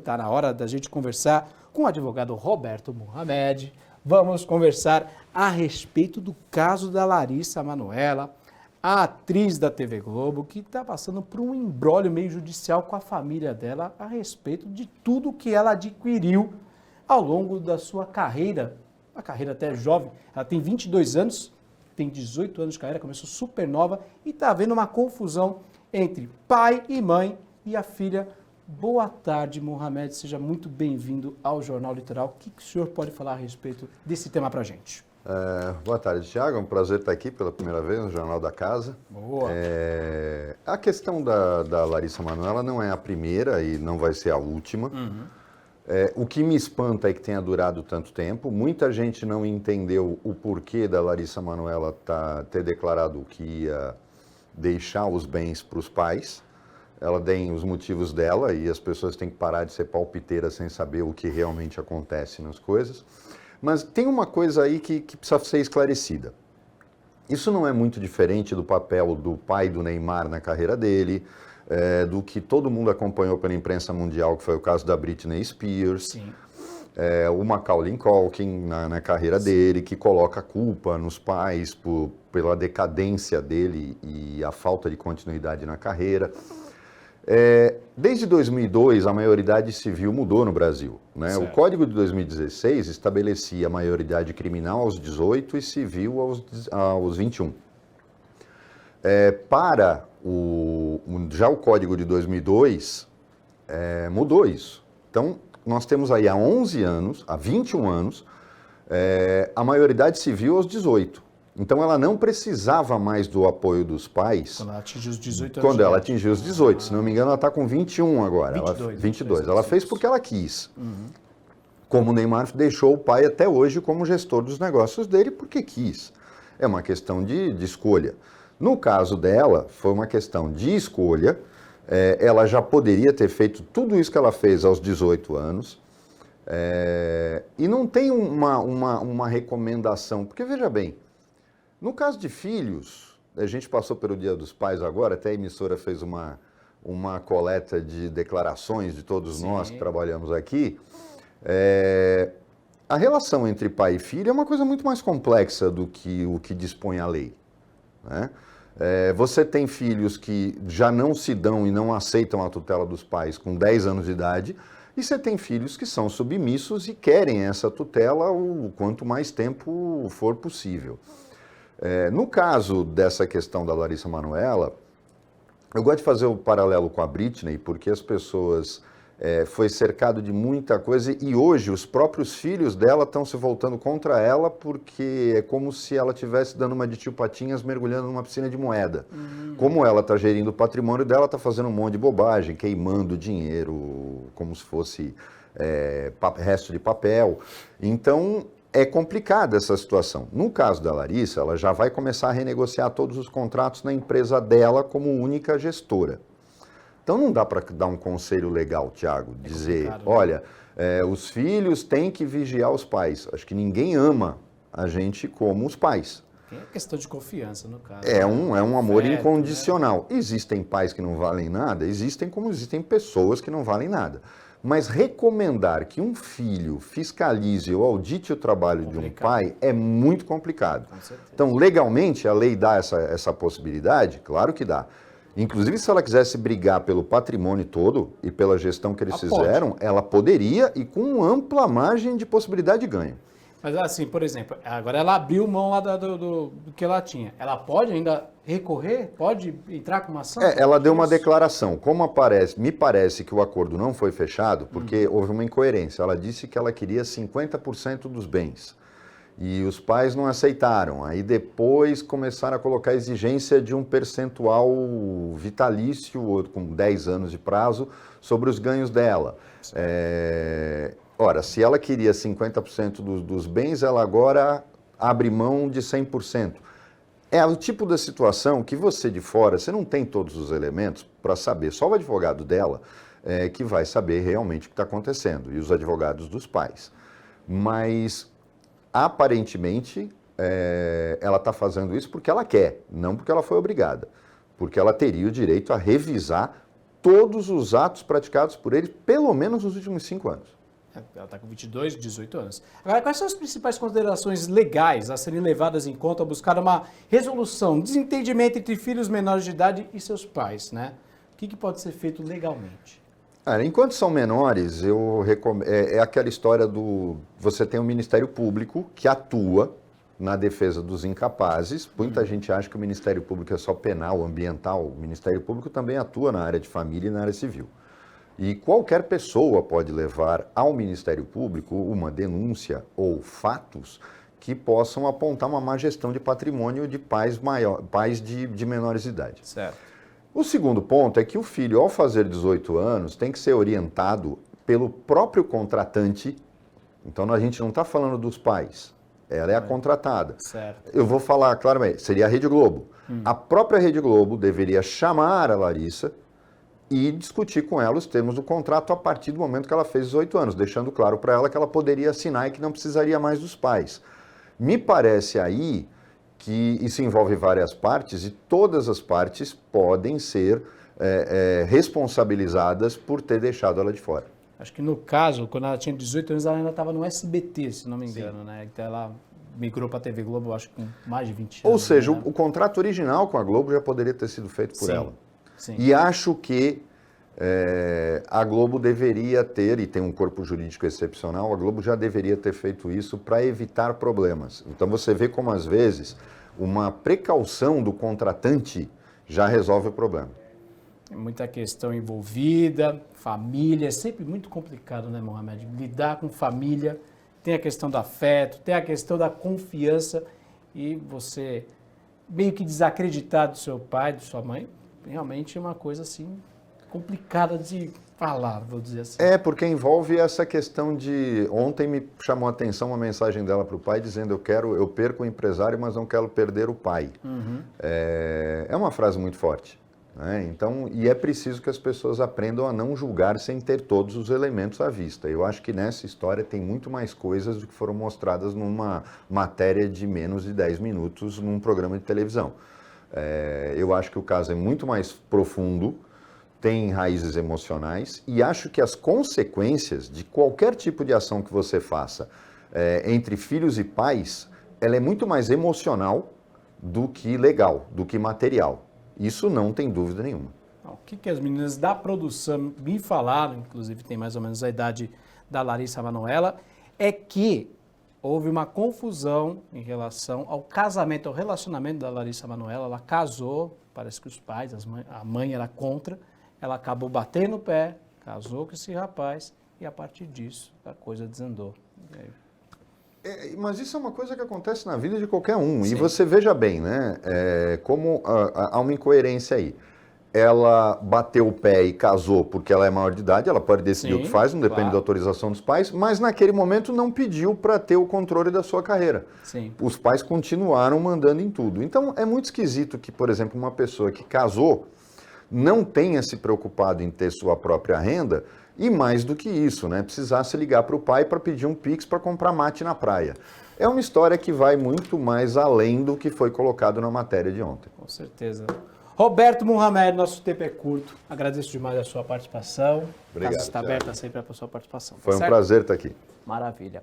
está na hora da gente conversar com o advogado Roberto Mohamed. Vamos conversar a respeito do caso da Larissa Manoela, a atriz da TV Globo, que está passando por um imbróglio meio judicial com a família dela a respeito de tudo que ela adquiriu ao longo da sua carreira, uma carreira até jovem. Ela tem 22 anos, tem 18 anos de carreira, começou super nova e está havendo uma confusão entre pai e mãe e a filha. Boa tarde, Mohamed, seja muito bem-vindo ao Jornal Litoral. O que o senhor pode falar a respeito desse tema para a gente? Boa tarde, Thiago. É um prazer estar aqui pela primeira vez no Jornal da Casa. Boa. A questão da Larissa Manoela não é a primeira e não vai ser a última. O que me espanta é que tenha durado tanto tempo. Muita gente não entendeu o porquê da Larissa Manoela ter declarado que ia deixar os bens para os pais. Ela tem os motivos dela e as pessoas têm que parar de ser palpiteiras sem saber o que realmente acontece nas coisas. Mas tem uma coisa aí que precisa ser esclarecida. Isso não é muito diferente do papel do pai do Neymar na carreira dele, do que todo mundo acompanhou pela imprensa mundial, que foi o caso da Britney Spears. Sim. O Macaulay Culkin na carreira dele, que coloca a culpa nos pais pela decadência dele e a falta de continuidade na carreira. Desde 2002, a maioridade civil mudou no Brasil, né? O Código de 2016 estabelecia a maioridade criminal aos 18 e civil aos 21. Já o Código de 2002 mudou isso. Então, nós temos aí há 11 anos, há 21 anos, a maioridade civil aos 18. Então, ela não precisava mais do apoio dos pais. Quando ela atingiu os 18 anos. Quando ela atingiu os 18. Se não me engano, ela está com 21 agora. 22. Ela fez porque ela quis. Como o Neymar deixou o pai até hoje como gestor dos negócios dele porque quis. É uma questão de escolha. No caso dela, foi uma questão de escolha. Ela já poderia ter feito tudo isso que ela fez aos 18 anos. E não tem uma recomendação. Porque, veja bem, no caso de filhos, a gente passou pelo Dia dos Pais agora, até a emissora fez uma coleta de declarações de todos nós que trabalhamos aqui. A relação entre pai e filho é uma coisa muito mais complexa do que o que dispõe a lei, né? Você tem filhos que já não se dão e não aceitam a tutela dos pais com 10 anos de idade, e você tem filhos que são submissos e querem essa tutela o quanto mais tempo for possível. No caso dessa questão da Larissa Manoela, eu gosto de fazer o paralelo com a Britney, porque as pessoas foi cercado de muita coisa e hoje os próprios filhos dela estão se voltando contra ela porque é como se ela estivesse dando uma de tio Patinhas mergulhando numa piscina de moeda. Como ela está gerindo o patrimônio dela, está fazendo um monte de bobagem, queimando dinheiro como se fosse resto de papel. Então, é complicada essa situação. No caso da Larissa, ela já vai começar a renegociar todos os contratos na empresa dela como única gestora. Então não dá para dar um conselho legal, Thiago, dizer, né? Olha, os filhos têm que vigiar os pais. Acho que ninguém ama a gente como os pais. É questão de confiança, no caso. É um amor incondicional. Né? Existem pais que não valem nada, como existem pessoas que não valem nada. Mas recomendar que um filho fiscalize ou audite o trabalho de um pai é muito complicado. Então, legalmente, a lei dá essa possibilidade? Claro que dá. Inclusive, se ela quisesse brigar pelo patrimônio todo e pela gestão que eles fizeram, ela poderia e com ampla margem de possibilidade de ganho. Mas assim, por exemplo, agora ela abriu mão lá do que ela tinha. Ela pode ainda recorrer? Pode entrar com uma ação? Ela deu uma declaração. Como me parece que o acordo não foi fechado, porque houve uma incoerência. Ela disse que ela queria 50% dos bens. E os pais não aceitaram. Aí depois começaram a colocar exigência de um percentual vitalício, com 10 anos de prazo, sobre os ganhos dela. Ora, se ela queria 50% dos bens, ela agora abre mão de 100%. É o tipo da situação que você de fora, você não tem todos os elementos para saber. Só o advogado dela que vai saber realmente o que está acontecendo, e os advogados dos pais. Mas, aparentemente, ela está fazendo isso porque ela quer, não porque ela foi obrigada. Porque ela teria o direito a revisar todos os atos praticados por ele, pelo menos nos últimos 5 anos. Ela está com 22, 18 anos. Agora, quais são as principais considerações legais a serem levadas em conta ao buscar uma resolução, desentendimento entre filhos menores de idade e seus pais, né? O que pode ser feito legalmente? Enquanto são menores, é aquela história do... Você tem um Ministério Público que atua na defesa dos incapazes. Muita gente acha que o Ministério Público é só penal, ambiental. O Ministério Público também atua na área de família e na área civil. E qualquer pessoa pode levar ao Ministério Público uma denúncia ou fatos que possam apontar uma má gestão de patrimônio de pais de menores de idade. Certo. O segundo ponto é que o filho, ao fazer 18 anos, tem que ser orientado pelo próprio contratante. Então, a gente não está falando dos pais, ela é a contratada. Certo. Eu vou falar claramente, seria a Rede Globo. A própria Rede Globo deveria chamar a Larissa e discutir com ela os termos do contrato a partir do momento que ela fez 18 anos, deixando claro para ela que ela poderia assinar e que não precisaria mais dos pais. Me parece aí que isso envolve várias partes e todas as partes podem ser responsabilizadas por ter deixado ela de fora. Acho que no caso, quando ela tinha 18 anos, ela ainda estava no SBT, se não me engano, né? Então ela migrou para a TV Globo, acho que com mais de 20 anos. Ou seja, né? o contrato original com a Globo já poderia ter sido feito por ela. Sim. E acho que a Globo deveria ter, e tem um corpo jurídico excepcional, a Globo já deveria ter feito isso para evitar problemas. Então você vê como, às vezes, uma precaução do contratante já resolve o problema. Muita questão envolvida, família, é sempre muito complicado, né, Mohamed? Lidar com família, tem a questão do afeto, tem a questão da confiança e você meio que desacreditar do seu pai, de sua mãe, realmente é uma coisa assim complicada de falar, vou dizer assim. Porque envolve essa questão de... Ontem me chamou a atenção uma mensagem dela para o pai dizendo eu perco o empresário, mas não quero perder o pai. É uma frase muito forte. Né? Então, e é preciso que as pessoas aprendam a não julgar sem ter todos os elementos à vista. Eu acho que nessa história tem muito mais coisas do que foram mostradas numa matéria de menos de 10 minutos num programa de televisão. Eu acho que o caso é muito mais profundo, tem raízes emocionais e acho que as consequências de qualquer tipo de ação que você faça entre filhos e pais, ela é muito mais emocional do que legal, do que material. Isso não tem dúvida nenhuma. O que as meninas da produção me falaram, inclusive tem mais ou menos a idade da Larissa Manoela, é que houve uma confusão em relação ao casamento, ao relacionamento da Larissa Manoela. Ela casou, parece que os pais, a mãe era contra, ela acabou batendo o pé, casou com esse rapaz e a partir disso a coisa desandou. Mas isso é uma coisa que acontece na vida de qualquer um. Sim. E você veja bem, né? Como há uma incoerência aí. Ela bateu o pé e casou porque ela é maior de idade, ela pode decidir o que faz, não depende da autorização dos pais, mas naquele momento não pediu para ter o controle da sua carreira. Sim. Os pais continuaram mandando em tudo. Então é muito esquisito que, por exemplo, uma pessoa que casou não tenha se preocupado em ter sua própria renda e mais do que isso, né? Precisasse ligar para o pai para pedir um Pix para comprar mate na praia. É uma história que vai muito mais além do que foi colocado na matéria de ontem. Com certeza. Roberto Mohamed, nosso tempo é curto. Agradeço demais a sua participação. Obrigado. A casa está aberta sempre para a sua participação. Foi um prazer estar aqui. Maravilha.